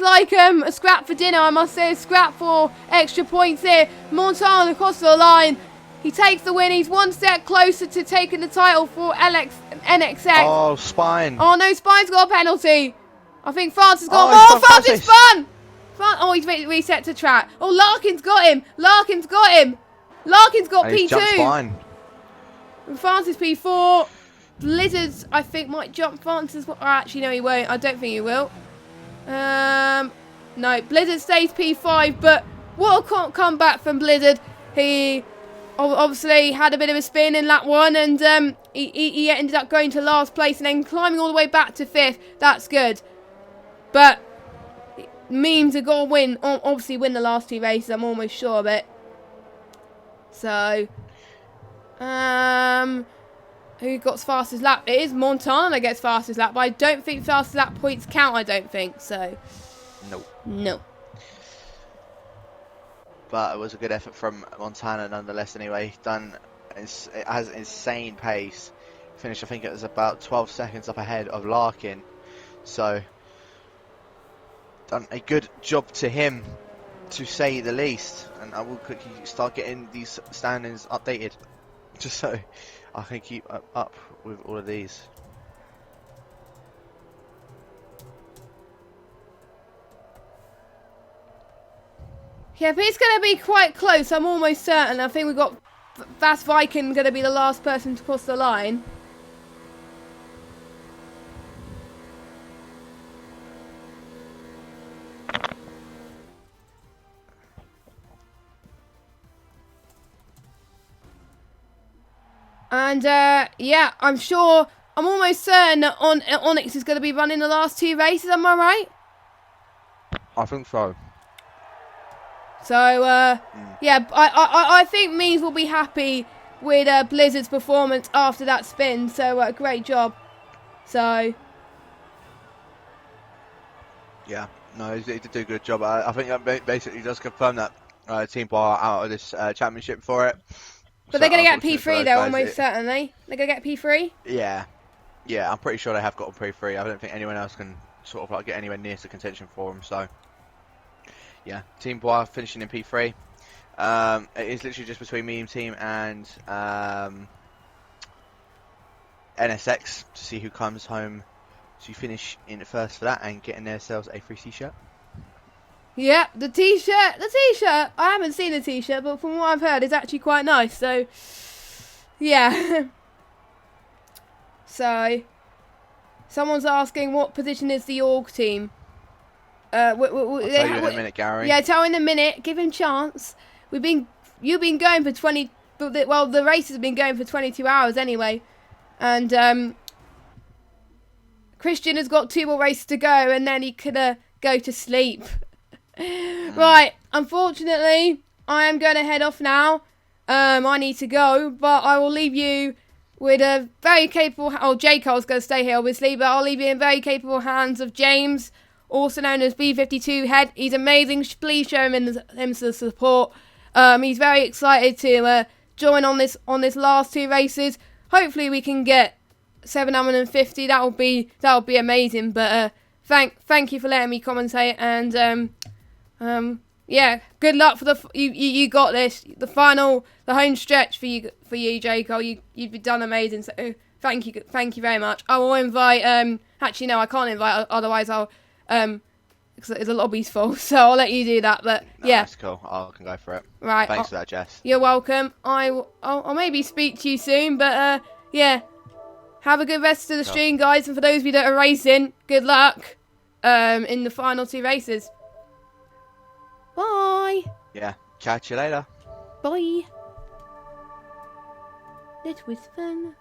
Speaker 1: like a scrap for dinner, I must say, a scrap for extra points here. Montana across the line. He takes the win. He's one step closer to taking the title for NXX.
Speaker 2: Oh, Spine.
Speaker 1: Oh, no, Spine's got a penalty. I think Francis got more. Oh, Francis spun. Oh, he's reset to track. Oh, Larkin's got him. Larkin's got him. Larkin's got P2.
Speaker 2: Spine.
Speaker 1: And Francis P4. Blizzards, I think, might jump Francis. Oh, actually, no, he won't. I don't think he will. No, Blizzard stays P5, but what a comeback from Blizzard. He obviously had a bit of a spin in lap 1, and he ended up going to last place and then climbing all the way back to 5th. That's good. But Memes have got to win, obviously win the last 2 races, I'm almost sure of it. So, who got fastest lap? It is Montana that gets fastest lap, but I don't think fastest lap points count, I don't think, so. No.
Speaker 2: But it was a good effort from Montana nonetheless anyway. It has an insane pace. Finished, I think it was about 12 seconds up ahead of Larkin. So, done a good job to him, to say the least. And I will quickly start getting these standings updated, just so I can keep up with all of these.
Speaker 1: Yeah, but it's going to be quite close, I'm almost certain. I think we've got Vas Viking going to be the last person to cross the line. And, yeah, I'm almost certain that Onyx is going to be running the last 2 races, am I right?
Speaker 2: I think so.
Speaker 1: So, yeah, I think Memes will be happy with Blizzard's performance after that spin. So, great job. So.
Speaker 2: Yeah, no, he did do a good job. I think that basically does confirm that Team Bar are out of this championship for it.
Speaker 1: But so they're going to get P3 though, almost certainly. They're going to get P3?
Speaker 2: Yeah. Yeah, I'm pretty sure they have got a P3. I don't think anyone else can sort of like get anywhere near to contention for them, so. Yeah, Team Bois finishing in P3. It is literally just between Meme Team and NSX to see who comes home to finish in first for that and getting themselves a free t-shirt.
Speaker 1: Yeah, the t-shirt. I haven't seen the t-shirt, but from what I've heard, it's actually quite nice. So, yeah. So, someone's asking what position is the org team.
Speaker 2: I'll tell you in a minute, Gary.
Speaker 1: Yeah, tell in a minute. Give him chance. You've been going for 20. Well, the race has been going for 22 hours anyway, and Christian has got 2 more races to go, and then he could go to sleep. Right. Unfortunately, I am going to head off now. I need to go, but I will leave you with a very capable. Oh, JCol's going to stay here, obviously, but I'll leave you in very capable hands of James, also known as B52 Head. He's amazing. Please show him some support. He's very excited to join on this last 2 races. Hopefully we can get 750. That'll be amazing. But thank you for letting me commentate, and yeah, good luck for you got this. The home stretch for you, JCol. You've done amazing. So thank you very much. I will invite. Actually, no, I can't invite. Otherwise, I'll because the lobby's full. So I'll let you do that. But
Speaker 2: No,
Speaker 1: yeah,
Speaker 2: that's cool. I can go for it.
Speaker 1: Right.
Speaker 2: Thanks for that, Jess.
Speaker 1: You're welcome. I'll maybe speak to you soon. But yeah, have a good rest of the stream, guys. And for those of you that are racing, good luck. In the final 2 races. Bye.
Speaker 2: Yeah. Catch you later.
Speaker 1: Bye. That was fun.